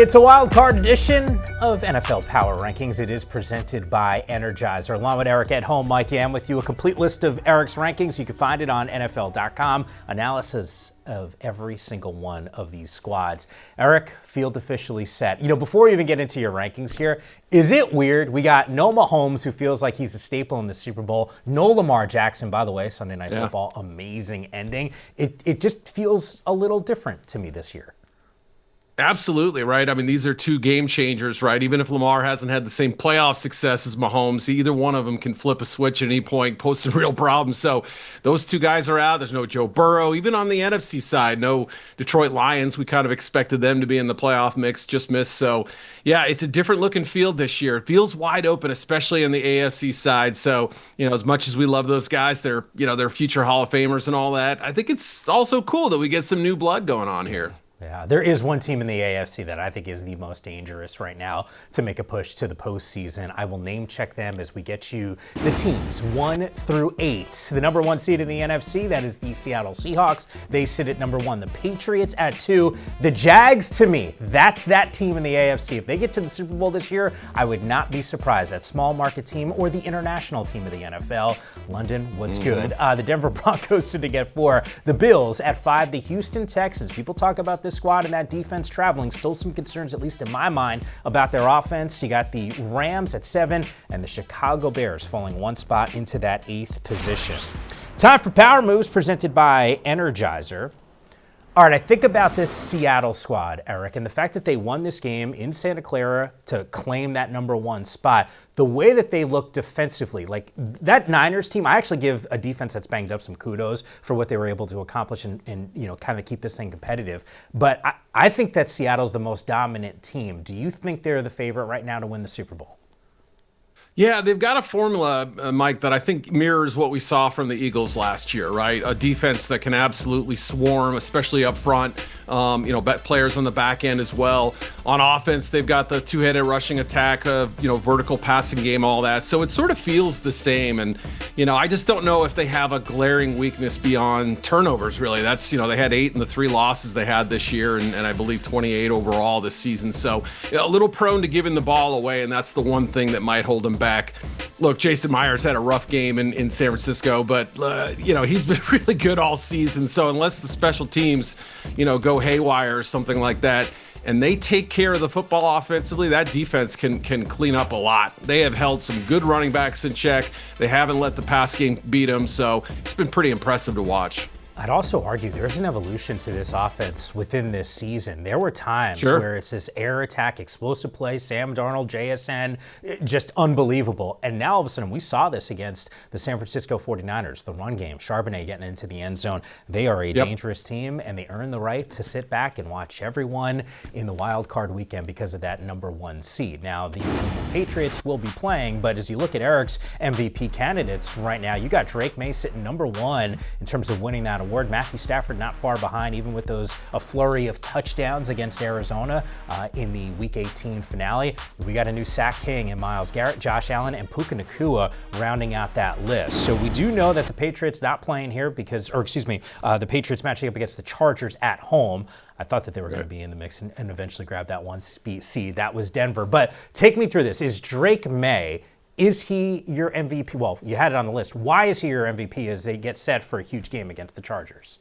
It's a wild card edition of NFL Power Rankings. It is presented by Energizer. Along with Eric at home, Mike Yam with you. A complete list of Eric's rankings. You can find it on NFL.com. Analysis of every single one of these squads. Eric, field officially set. Before we even get into your rankings here, is it weird? We got no Mahomes, who feels like he's a staple in the Super Bowl. No Lamar Jackson, by the way, Sunday Night Football, amazing ending. It just feels a little different to me this year. Absolutely, right? I mean, these are two game changers, right? Even if Lamar hasn't had the same playoff success as Mahomes, either one of them can flip a switch at any point, pose some real problems. So those two guys are out. There's no Joe Burrow. Even on the NFC side, no Detroit Lions. We kind of expected them to be in the playoff mix, just missed. So, yeah, it's a different looking field this year. It feels wide open, especially in the AFC side. So, as much as we love those guys, they're future Hall of Famers and all that. I think it's also cool that we get some new blood going on here. Yeah, there is one team in the AFC that I think is the most dangerous right now to make a push to the postseason. I will name check them as we get you the teams 1 through 8. The number 1 seed in the NFC, that is the Seattle Seahawks. They sit at number 1. The Patriots at 2. The Jags, to me, that's that team in the AFC. If they get to the Super Bowl this year, I would not be surprised. That small market team or the international team of the NFL. London, what's good? The Denver Broncos sitting at 4. The Bills at 5. The Houston Texans. People talk about this squad and that defense traveling. Still some concerns, at least in my mind, about their offense. You got the Rams at 7 and the Chicago Bears falling one spot into that 8th position. Time for Power Moves presented by Energizer. All right, I think about this Seattle squad, Eric, and the fact that they won this game in Santa Clara to claim that number 1 spot. The way that they look defensively, like that Niners team, I actually give a defense that's banged up some kudos for what they were able to accomplish and kind of keep this thing competitive. But I think that Seattle's the most dominant team. Do you think they're the favorite right now to win the Super Bowl? Yeah, they've got a formula, Mike, that I think mirrors what we saw from the Eagles last year, right? A defense that can absolutely swarm, especially up front. Players on the back end as well. On offense, they've got the two-headed rushing attack, vertical passing game, all that. So it sort of feels the same. And, I just don't know if they have a glaring weakness beyond turnovers, really. That's, they had 8 in the 3 losses they had this year, and I believe 28 overall this season. So a little prone to giving the ball away, and that's the one thing that might hold them back. Look, Jason Myers had a rough game in San Francisco, but, he's been really good all season. So unless the special teams, go haywire or something like that, and they take care of the football offensively, that defense can clean up a lot. They have held some good running backs in check. They haven't let the pass game beat them, so it's been pretty impressive to watch. I'd also argue there's an evolution to this offense within this season. There were times where it's this air attack, explosive play, Sam Darnold, JSN, just unbelievable. And now all of a sudden we saw this against the San Francisco 49ers, the run game, Charbonnet getting into the end zone. They are a dangerous team, and they earn the right to sit back and watch everyone in the wild card weekend because of that number 1 seed. Now, the Patriots will be playing, but as you look at Eric's MVP candidates right now, you got Drake May sitting number 1 in terms of winning that award. Matthew Stafford not far behind, even with a flurry of touchdowns against Arizona in the Week 18 finale. We got a new sack king in Myles Garrett, Josh Allen, and Puka Nacua rounding out that list. So we do know that the Patriots not playing here the Patriots matching up against the Chargers at home. I thought that they were going to be in the mix and eventually grab that 1 seed. That was Denver. But take me through this. Is Drake May, is he your MVP? Well, you had it on the list. Why is he your MVP as they get set for a huge game against the Chargers?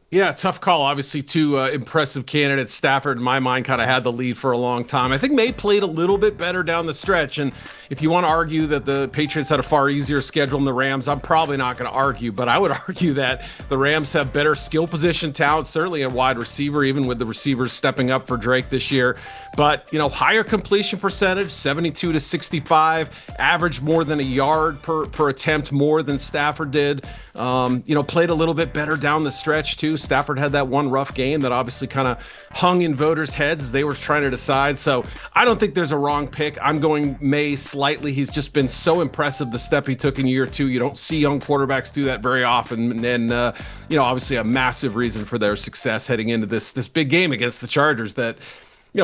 Yeah, tough call. Obviously, 2 impressive candidates. Stafford, in my mind, kind of had the lead for a long time. I think May played a little bit better down the stretch. And if you want to argue that the Patriots had a far easier schedule than the Rams, I'm probably not going to argue. But I would argue that the Rams have better skill position talent, certainly a wide receiver, even with the receivers stepping up for Drake this year. But, higher completion percentage, 72 to 65, averaged more than a yard per attempt more than Stafford did. Played a little bit better down the stretch, too. Stafford had that one rough game that obviously kind of hung in voters' heads as they were trying to decide. So I don't think there's a wrong pick. I'm going May slightly. He's just been so impressive, the step he took in year 2. You don't see young quarterbacks do that very often. And, obviously a massive reason for their success heading into this big game against the Chargers that,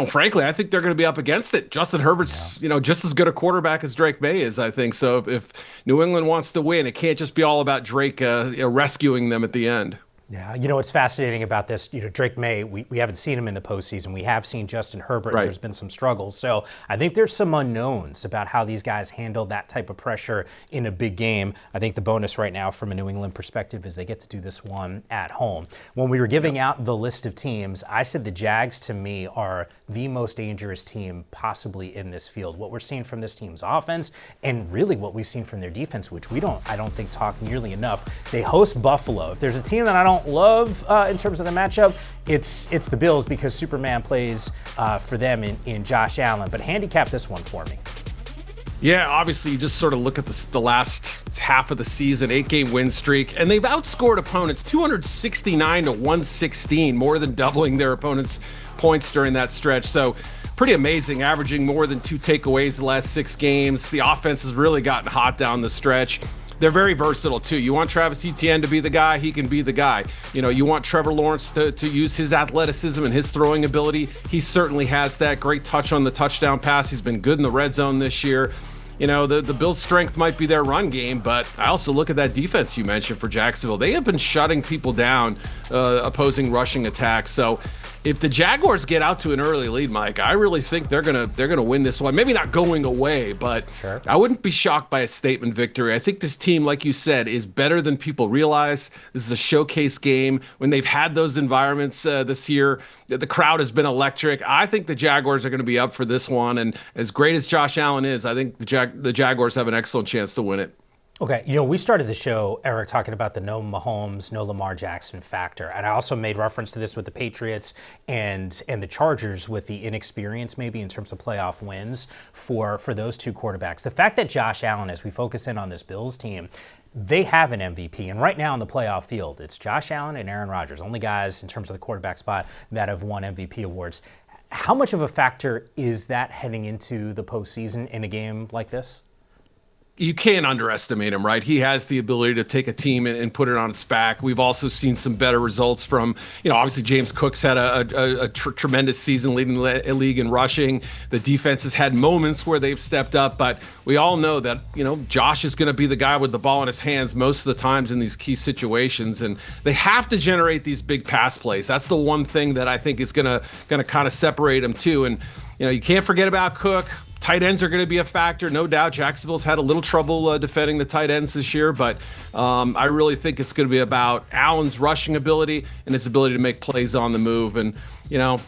frankly, I think they're going to be up against it. Justin Herbert's, just as good a quarterback as Drake May is, I think. So if New England wants to win, it can't just be all about Drake rescuing them at the end. Yeah, you know what's fascinating about this, Drake May, we haven't seen him in the postseason. We have seen Justin Herbert. Right. There's been some struggles. So I think there's some unknowns about how these guys handle that type of pressure in a big game. I think the bonus right now from a New England perspective is they get to do this one at home. When we were giving out the list of teams, I said the Jags to me are the most dangerous team possibly in this field. What we're seeing from this team's offense and really what we've seen from their defense, which I don't think talk nearly enough. They host Buffalo. If there's a team that I don't love in terms of the matchup, it's the Bills because Superman plays for them in Josh Allen. But handicap this one for me. Yeah, obviously, you just sort of look at the last half of the season, 8-game win streak, and they've outscored opponents 269 to 116, more than doubling their opponents' points during that stretch. So pretty amazing, averaging more than 2 takeaways the last 6 games. The offense has really gotten hot down the stretch. They're very versatile, too. You want Travis Etienne to be the guy, he can be the guy. You want Trevor Lawrence to use his athleticism and his throwing ability. He certainly has that. Great touch on the touchdown pass. He's been good in the red zone this year. The Bills' strength might be their run game, but I also look at that defense you mentioned for Jacksonville. They have been shutting people down, opposing rushing attacks. So if the Jaguars get out to an early lead, Mike, I really think they're gonna win this one. Maybe not going away, but sure. I wouldn't be shocked by a statement victory. I think this team, like you said, is better than people realize. This is a showcase game. When they've had those environments this year, the crowd has been electric. I think the Jaguars are going to be up for this one, and as great as Josh Allen is, I think the Jaguars have an excellent chance to win it. Okay, we started the show, Eric, talking about the no Mahomes, no Lamar Jackson factor. And I also made reference to this with the Patriots and the Chargers with the inexperience maybe in terms of playoff wins for those two quarterbacks. The fact that Josh Allen, as we focus in on this Bills team, they have an MVP. And right now in the playoff field, it's Josh Allen and Aaron Rodgers, only guys in terms of the quarterback spot that have won MVP awards. How much of a factor is that heading into the postseason in a game like this? You can't underestimate him, right? He has the ability to take a team and put it on its back. We've also seen some better results from, obviously James Cook's had a tremendous season leading the league in rushing. The defense has had moments where they've stepped up, but we all know that, Josh is going to be the guy with the ball in his hands most of the times in these key situations, and they have to generate these big pass plays. That's the one thing that I think is going to kind of separate them too. And, you can't forget about Cook. Tight ends are going to be a factor, no doubt. Jacksonville's had a little trouble defending the tight ends this year, but I really think it's going to be about Allen's rushing ability and his ability to make plays on the move. And,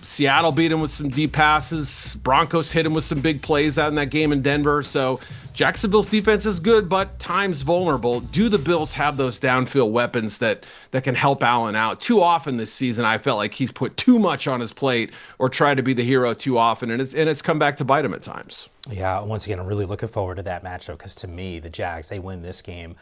Seattle beat him with some deep passes. Broncos hit him with some big plays out in that game in Denver. So Jacksonville's defense is good, but times vulnerable. Do the Bills have those downfield weapons that can help Allen out? Too often this season, I felt like he's put too much on his plate or tried to be the hero too often, and it's come back to bite him at times. Yeah, once again, I'm really looking forward to that matchup because to me, the Jags, they win this game.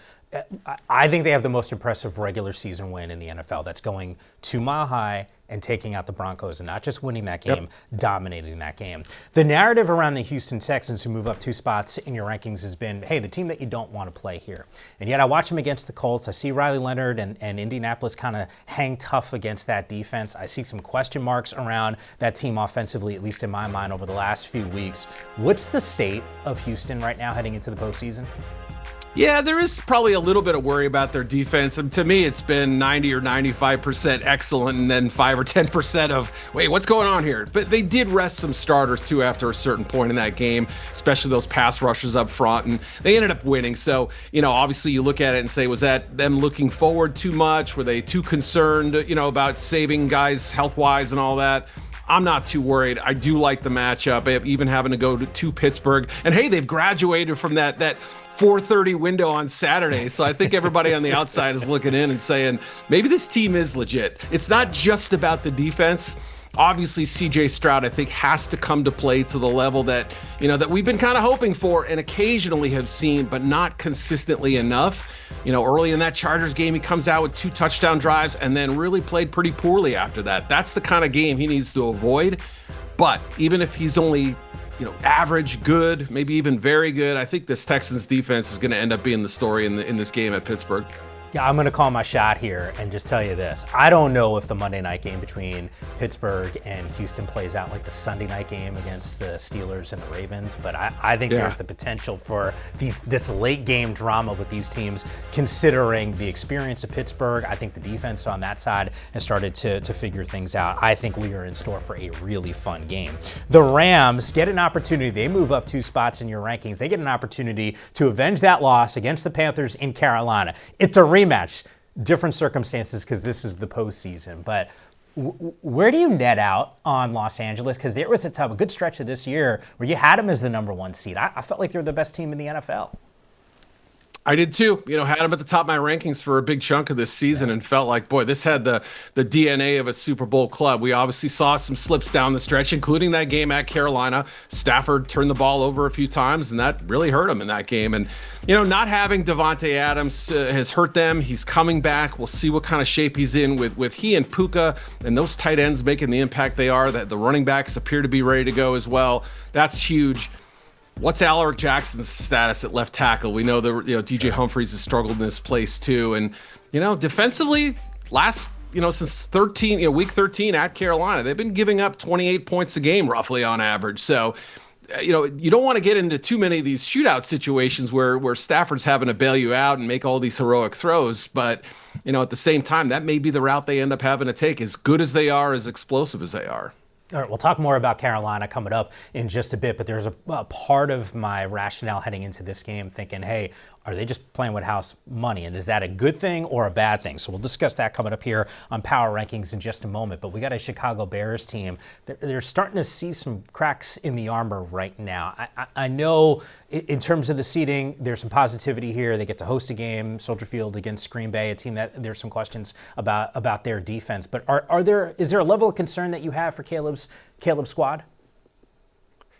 I think they have the most impressive regular season win in the NFL. That's going 2 Mile High and taking out the Broncos and not just winning that game, dominating that game. The narrative around the Houston Texans, who move up 2 spots in your rankings, has been, hey, the team that you don't want to play here. And yet I watch them against the Colts. I see Riley Leonard and Indianapolis kind of hang tough against that defense. I see some question marks around that team offensively, at least in my mind, over the last few weeks. What's the state of Houston right now heading into the postseason? Yeah, there is probably a little bit of worry about their defense. And to me, it's been 90 or 95% excellent and then 5 or 10% of, wait, what's going on here? But they did rest some starters, too, after a certain point in that game, especially those pass rushers up front. And they ended up winning. So, obviously you look at it and say, was that them looking forward too much? Were they too concerned, about saving guys health-wise and all that? I'm not too worried. I do like the matchup, even having to go to Pittsburgh. And hey, they've graduated from that 4:30 window on Saturday. So I think everybody on the outside is looking in and saying, maybe this team is legit. It's not just about the defense. Obviously, C.J. Stroud, I think, has to come to play to the level that, that we've been kind of hoping for and occasionally have seen, but not consistently enough. Early in that Chargers game, he comes out with 2 touchdown drives and then really played pretty poorly after that. That's the kind of game he needs to avoid. But even if he's only, average, good, maybe even very good, I think this Texans defense is going to end up being the story in this game at Pittsburgh. Yeah, I'm going to call my shot here and just tell you this. I don't know if the Monday night game between Pittsburgh and Houston plays out like the Sunday night game against the Steelers and the Ravens, but I think there's the potential for this late game drama with these teams, considering the experience of Pittsburgh. I think the defense on that side has started to figure things out. I think we are in store for a really fun game. The Rams get an opportunity. They move up 2 spots in your rankings. They get an opportunity to avenge that loss against the Panthers in Carolina. It's a rematch, different circumstances because this is the postseason. But where do you net out on Los Angeles? Because there was a good stretch of this year where you had them as the number 1 seed. I felt like they were the best team in the NFL. I did too. Had him at the top of my rankings for a big chunk of this season and felt like, boy, this had the DNA of a Super Bowl club. We obviously saw some slips down the stretch, including that game at Carolina. Stafford turned the ball over a few times, and that really hurt him in that game. And, not having Devontae Adams has hurt them. He's coming back. We'll see what kind of shape he's in with he and Puka and those tight ends making the impact they are. That the running backs appear to be ready to go as well. That's huge. What's Alaric Jackson's status at left tackle? We know that DJ Humphries has struggled in this place too, and defensively, since week 13 at Carolina, they've been giving up 28 points a game roughly on average. So, you don't want to get into too many of these shootout situations where Stafford's having to bail you out and make all these heroic throws, but at the same time, that may be the route they end up having to take. As good as they are, as explosive as they are. All right, we'll talk more about Carolina coming up in just a bit, but there's a part of my rationale heading into this game thinking, hey, are they just playing with house money? And is that a good thing or a bad thing? So we'll discuss that coming up here on Power Rankings in just a moment. But we got a Chicago Bears team. They're starting to see some cracks in the armor right now. I know in terms of the seeding, there's some positivity here. They get to host a game, Soldier Field against Green Bay, a team that there's some questions about their defense. But is there a level of concern that you have for Caleb's squad?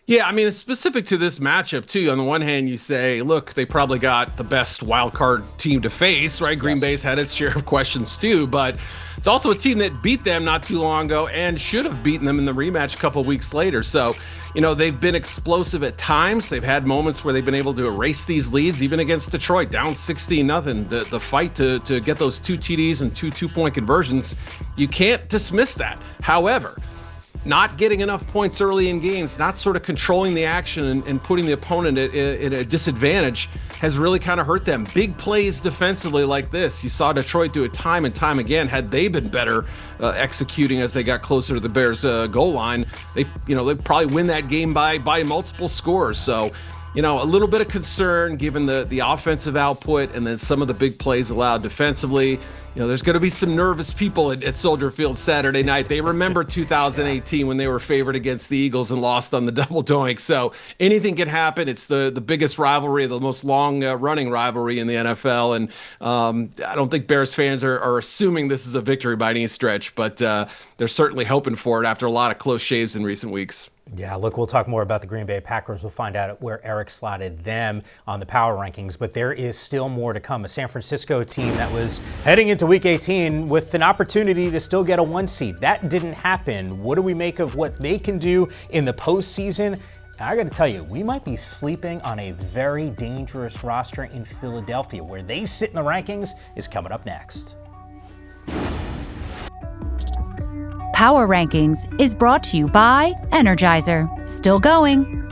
Yeah, it's specific to this matchup, too. On the one hand, you say, look, they probably got the best wild card team to face, right? Green Bay's had its share of questions, too. But it's also a team that beat them not too long ago and should have beaten them in the rematch a couple of weeks later. So, they've been explosive at times. They've had moments where they've been able to erase these leads, even against Detroit, down 16-0. The fight to get those 2 TDs and 2 2-point conversions, you can't dismiss that. However, not getting enough points early in games, not sort of controlling the action and putting the opponent at a disadvantage has really kind of hurt them. Big plays defensively like this. You saw Detroit do it time and time again. Had they been better executing as they got closer to the Bears' goal line, they'd probably win that game by multiple scores. So, a little bit of concern given the offensive output and then some of the big plays allowed defensively. There's going to be some nervous people at Soldier Field Saturday night. They remember 2018 when they were favored against the Eagles and lost on the double doink. So anything can happen. It's the biggest rivalry, the most long-running rivalry in the NFL. And I don't think Bears fans are assuming this is a victory by any stretch, but they're certainly hoping for it after a lot of close shaves in recent weeks. Yeah, look, we'll talk more about the Green Bay Packers. We'll find out where Eric slotted them on the power rankings, but there is still more to come. A San Francisco team that was heading into Week 18 with an opportunity to still get a 1 seed. That didn't happen. What do we make of what they can do in the postseason? I got to tell you, we might be sleeping on a very dangerous roster in Philadelphia. Where they sit in the rankings is coming up next. Power Rankings is brought to you by Energizer. Still going.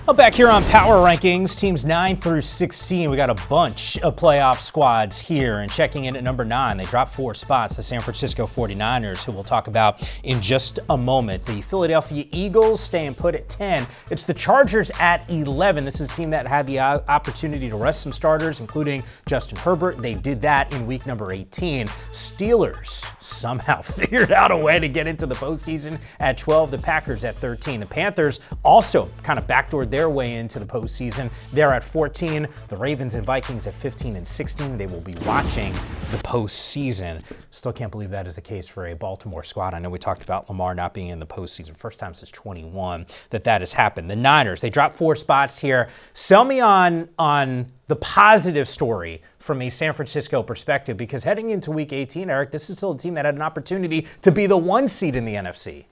Well, back here on Power Rankings, teams 9 through 16, we got a bunch of playoff squads here. And checking in at number 9, they dropped 4 spots, the San Francisco 49ers, who we'll talk about in just a moment. The Philadelphia Eagles staying put at 10. It's the Chargers at 11. This is a team that had the opportunity to rest some starters, including Justin Herbert. They did that in week number 18. Steelers somehow figured out a way to get into the postseason at 12. The Packers at 13. The Panthers also kind of backdoored their way into the postseason. They're at 14. The Ravens and Vikings at 15 and 16. They will be watching the postseason. Still can't believe that is the case for a Baltimore squad. I know we talked about Lamar not being in the postseason. First time since 21 that has happened. The Niners, they dropped 4 spots here. Sell me on the positive story from a San Francisco perspective, because heading into Week 18, Eric, this is still a team that had an opportunity to be the 1 seed in the NFC.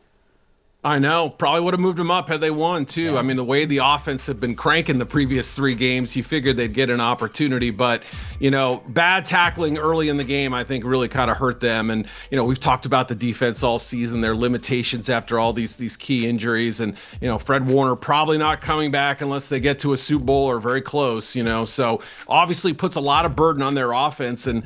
I know. Probably would have moved them up had they won, too. Yeah. I mean, the way the offense had been cranking the previous 3 games, you figured they'd get an opportunity. But, bad tackling early in the game, I think, really kind of hurt them. And, we've talked about the defense all season, their limitations after all these key injuries. And, Fred Warner probably not coming back unless they get to a Super Bowl or very close, So obviously puts a lot of burden on their offense. And,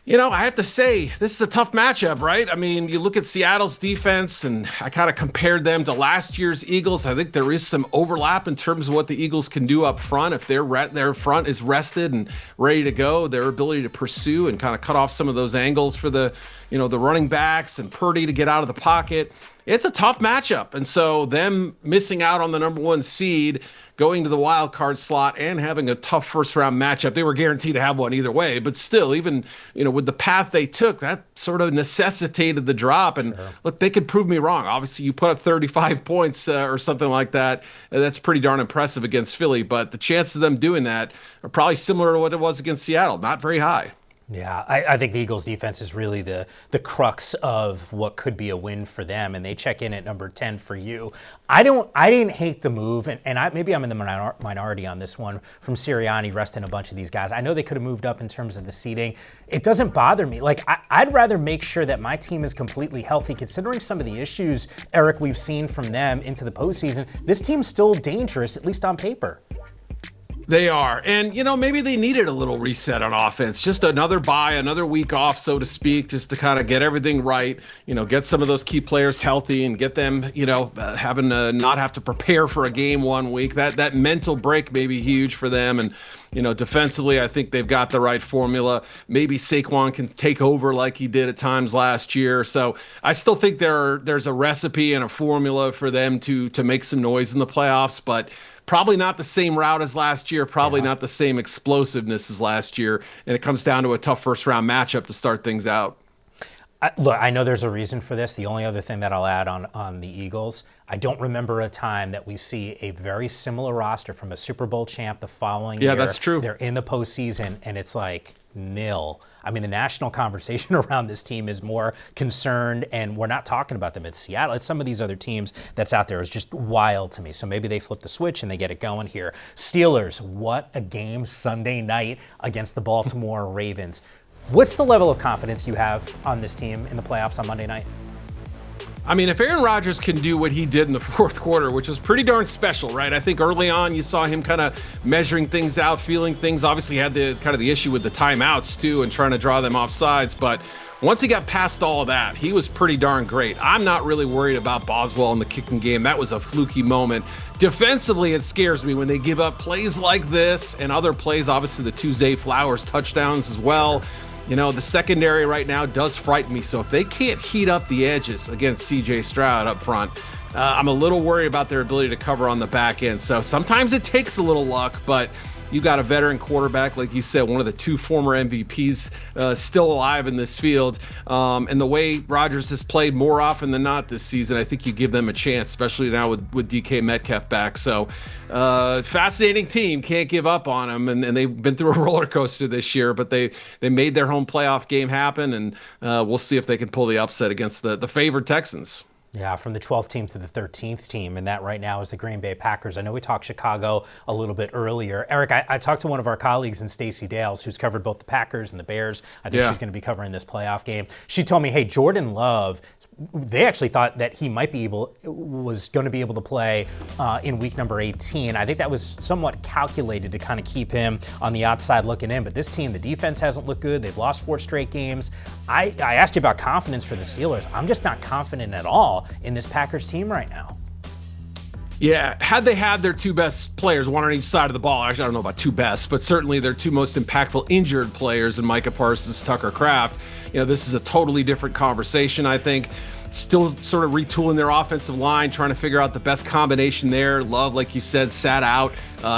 I have to say, this is a tough matchup, right? I mean, you look at Seattle's defense, and I kind of compared them to last year's Eagles. I think there is some overlap in terms of what the Eagles can do up front. If their front is rested and ready to go, their ability to pursue and kind of cut off some of those angles for the running backs and Purdy to get out of the pocket. It's a tough matchup. And so them missing out on the number 1 seed, going to the wild card slot and having a tough first round matchup. They were guaranteed to have one either way, but still, even, with the path they took, that sort of necessitated the drop. And look, they could prove me wrong. Obviously, you put up 35 points or something like that. That's pretty darn impressive against Philly, but the chances of them doing that are probably similar to what it was against Seattle. Not very high. Yeah, I think the Eagles defense is really the crux of what could be a win for them, and they check in at number 10 for you. I didn't hate the move, and maybe I'm in the minority on this one, from Sirianni resting a bunch of these guys. I know they could have moved up in terms of the seeding. It doesn't bother me. Like, I'd rather make sure that my team is completely healthy, considering some of the issues, Eric, we've seen from them into the postseason. This team's still dangerous, at least on paper. They are. And, maybe they needed a little reset on offense. Just another bye, another week off, so to speak, just to kind of get everything right, get some of those key players healthy and get them, having to not have to prepare for a game 1 week. That mental break may be huge for them. And, defensively, I think they've got the right formula. Maybe Saquon can take over like he did at times last year. So I still think there's a recipe and a formula for them to make some noise in the playoffs, but probably not the same route as last year, probably not the same explosiveness as last year, and it comes down to a tough first-round matchup to start things out. Look, I know there's a reason for this. The only other thing that I'll add on the Eagles, I don't remember a time that we see a very similar roster from a Super Bowl champ the following year. Yeah, that's true. They're in the postseason, and it's like nil. I mean, the national conversation around this team is more concerned, and we're not talking about them. It's Seattle. It's some of these other teams that's out there. It's just wild to me. So maybe they flip the switch and they get it going here. Steelers, what a game Sunday night against the Baltimore Ravens. What's the level of confidence you have on this team in the playoffs on Monday night? I mean, if Aaron Rodgers can do what he did in the 4th quarter, which was pretty darn special, right? I think early on you saw him kind of measuring things out, feeling things. Obviously, he had the issue with the timeouts too and trying to draw them off sides. But once he got past all of that, he was pretty darn great. I'm not really worried about Boswell in the kicking game. That was a fluky moment. Defensively, it scares me when they give up plays like this and other plays. Obviously, the 2 Zay Flowers touchdowns as well. The secondary right now does frighten me. So if they can't heat up the edges against C.J. Stroud up front, I'm a little worried about their ability to cover on the back end. So sometimes it takes a little luck, but you got a veteran quarterback, like you said, one of the 2 former MVPs still alive in this field. And the way Rodgers has played more often than not this season, I think you give them a chance, especially now with DK Metcalf back. So fascinating team, can't give up on them. And they've been through a roller coaster this year, but they made their home playoff game happen. And we'll see if they can pull the upset against the favored Texans. Yeah, from the 12th team to the 13th team, and that right now is the Green Bay Packers. I know we talked Chicago a little bit earlier. Eric, I talked to one of our colleagues in Stacey Dales, who's covered both the Packers and the Bears. I think she's going to be covering this playoff game. She told me, hey, Jordan Love, they actually thought that he was going to be able to play in week number 18. I think that was somewhat calculated to kind of keep him on the outside looking in. But this team, the defense hasn't looked good. They've lost 4 straight games. I asked you about confidence for the Steelers. I'm just not confident at all in this Packers team right now. Yeah, had they had their 2 best players, one on each side of the ball, actually I don't know about 2 best, but certainly their 2 most impactful injured players in Micah Parsons, Tucker Kraft, this is a totally different conversation, I think. Still sort of retooling their offensive line, trying to figure out the best combination there. Love, like you said, sat out.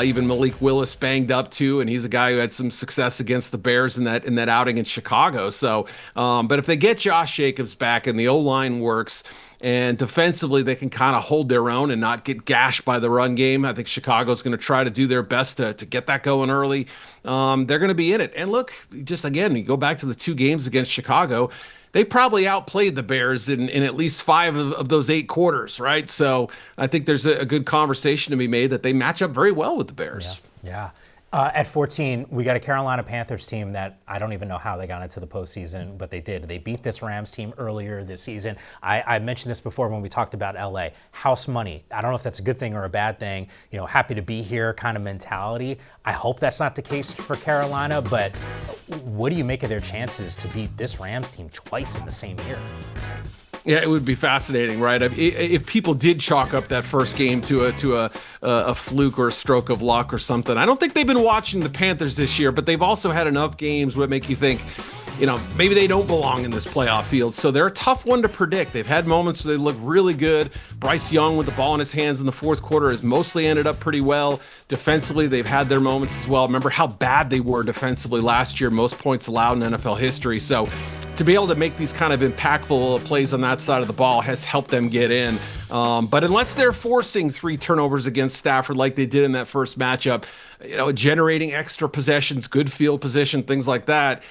Even Malik Willis banged up too, and he's a guy who had some success against the Bears in that outing in Chicago. So, but if they get Josh Jacobs back and the O-line works, and defensively they can kind of hold their own and not get gashed by the run game, I think Chicago's going to try to do their best to get that going early. They're going to be in it. And look, just again, you go back to the 2 games against Chicago. they probably outplayed the Bears in at least 5 of those 8 quarters, right? So I think there's a good conversation to be made that they match up very well with the Bears. Yeah. At 14, we got a Carolina Panthers team that I don't even know how they got into the postseason, but they did. They beat this Rams team earlier this season. I mentioned this before when we talked about LA. House money. I don't know if that's a good thing or a bad thing. You know, happy to be here kind of mentality. I hope that's not the case for Carolina, but what do you make of their chances to beat this Rams team twice in the same year? Yeah, it would be fascinating, right? If people did chalk up that first game to a fluke or a stroke of luck or something, I don't think they've been watching the Panthers this year, but they've also had enough games that make you think, you know, maybe they don't belong in this playoff field. So they're a tough one to predict. They've had moments where they look really good. Bryce Young with the ball in his hands in the fourth quarter has mostly ended up pretty well. Defensively, they've had their moments as well. Remember how bad they were defensively last year, most points allowed in NFL history. So to be able to make these kind of impactful plays on that side of the ball has helped them get in. But unless they're forcing 3 turnovers against Stafford like they did in that first matchup, you know, generating extra possessions, good field position, things like that,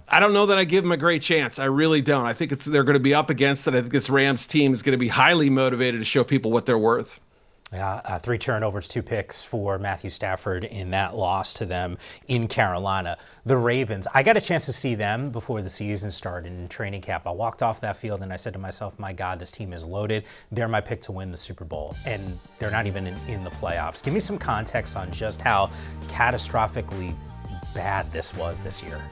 I don't know that I give them a great chance. I really don't. I think they're going to be up against it. I think this Rams team is going to be highly motivated to show people what they're worth. Yeah, 3 turnovers, 2 picks for Matthew Stafford in that loss to them in Carolina. The Ravens, I got a chance to see them before the season started in training camp. I walked off that field and I said to myself, my God, this team is loaded. They're my pick to win the Super Bowl, and they're not even in the playoffs. Give me some context on just how catastrophically bad this was this year.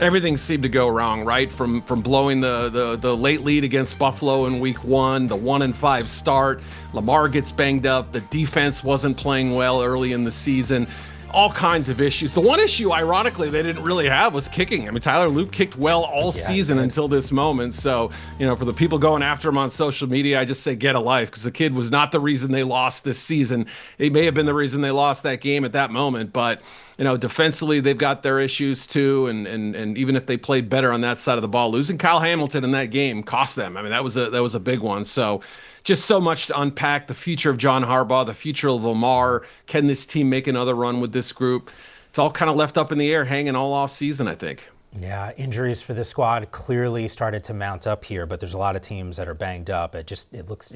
Everything seemed to go wrong, right? From blowing the late lead against Buffalo in week 1, the 1-5 start. Lamar gets banged up. The defense wasn't playing well early in the season. All kinds of issues. The one issue, ironically, they didn't really have was kicking. I mean, Tyler Luke kicked well all season until this moment. So, you know, for the people going after him on social media, I just say get a life, because the kid was not the reason they lost this season. It may have been the reason they lost that game at that moment, but you know, defensively, they've got their issues too, and even if they played better on that side of the ball, losing Kyle Hamilton in that game cost them. I mean, that was a big one. So just so much to unpack. The future of John Harbaugh, the future of Lamar. Can this team make another run with this group? It's all kind of left up in the air, hanging all off season, I think. Yeah, injuries for this squad clearly started to mount up here, but there's a lot of teams that are banged up. It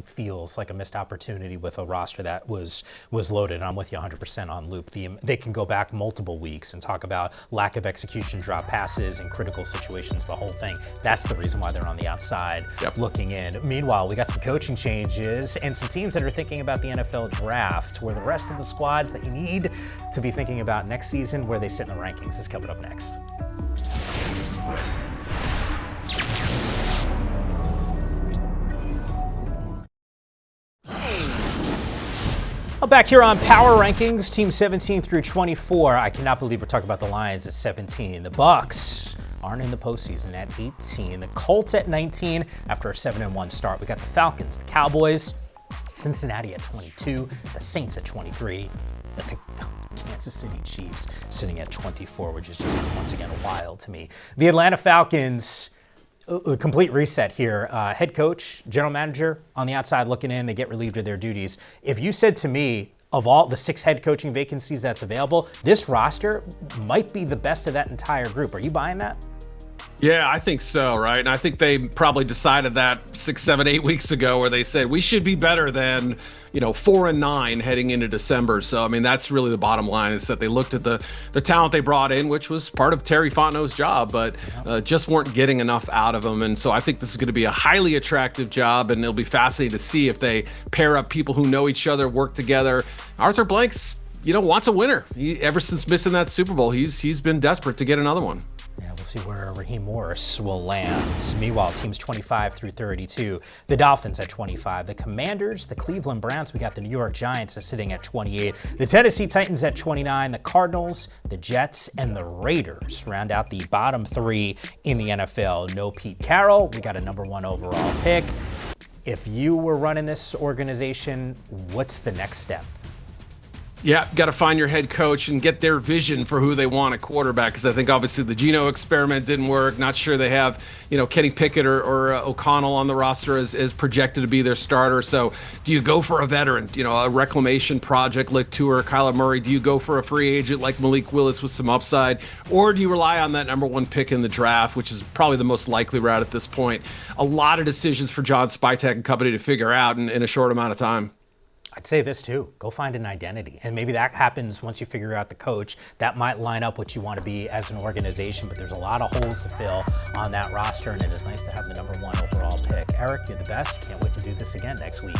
feels like a missed opportunity with a roster that was loaded. And I'm with you 100% on Loop. They can go back multiple weeks and talk about lack of execution, drop passes, and critical situations, the whole thing. That's the reason why they're on the outside looking in. Meanwhile, we got some coaching changes and some teams that are thinking about the NFL draft, where the rest of the squads that you need to be thinking about next season, where they sit in the rankings, is coming up next. Well, back here on Power Rankings, team 17 through 24. I cannot believe we're talking about the Lions at 17. The Bucks aren't in the postseason at 18. The Colts at 19 after a 7-1 start. We got the Falcons, the Cowboys, Cincinnati at 22, the Saints at 23, the Kansas City Chiefs sitting at 24, which is just once again wild to me. The Atlanta Falcons, a complete reset here. Head coach, general manager on the outside looking in, they get relieved of their duties. If you said to me, of all the 6 head coaching vacancies that's available, this roster might be the best of that entire group. Are you buying that? Yeah, I think so, right? And I think they probably decided that 6, 7, 8 weeks ago, where they said we should be better than, 4-9 heading into December. So, I mean, that's really the bottom line, is that they looked at the talent they brought in, which was part of Terry Fontenot's job, but just weren't getting enough out of them. And so I think this is going to be a highly attractive job, and it'll be fascinating to see if they pair up people who know each other, work together. Arthur Blank's, wants a winner. Ever since missing that Super Bowl, he's been desperate to get another one. Yeah, we'll see where Raheem Morris will land. Meanwhile, teams 25 through 32, the Dolphins at 25, the Commanders, the Cleveland Browns, we got the New York Giants sitting at 28, the Tennessee Titans at 29, the Cardinals, the Jets, and the Raiders round out the bottom 3 in the NFL. No Pete Carroll, we got a number 1 overall pick. If you were running this organization, what's the next step? Yeah, got to find your head coach and get their vision for who they want at quarterback. Because I think obviously the Geno experiment didn't work. Not sure they have, Kenny Pickett or O'Connell on the roster as projected to be their starter. So do you go for a veteran, a reclamation project like Tua, Kyler Murray? Do you go for a free agent like Malik Willis with some upside? Or do you rely on that number 1 pick in the draft, which is probably the most likely route at this point? A lot of decisions for John Spytek and company to figure out in a short amount of time. I'd say this too, go find an identity. And maybe that happens once you figure out the coach. That might line up what you want to be as an organization, but there's a lot of holes to fill on that roster, and it is nice to have the number 1 overall pick. Eric, you're the best. Can't wait to do this again next week.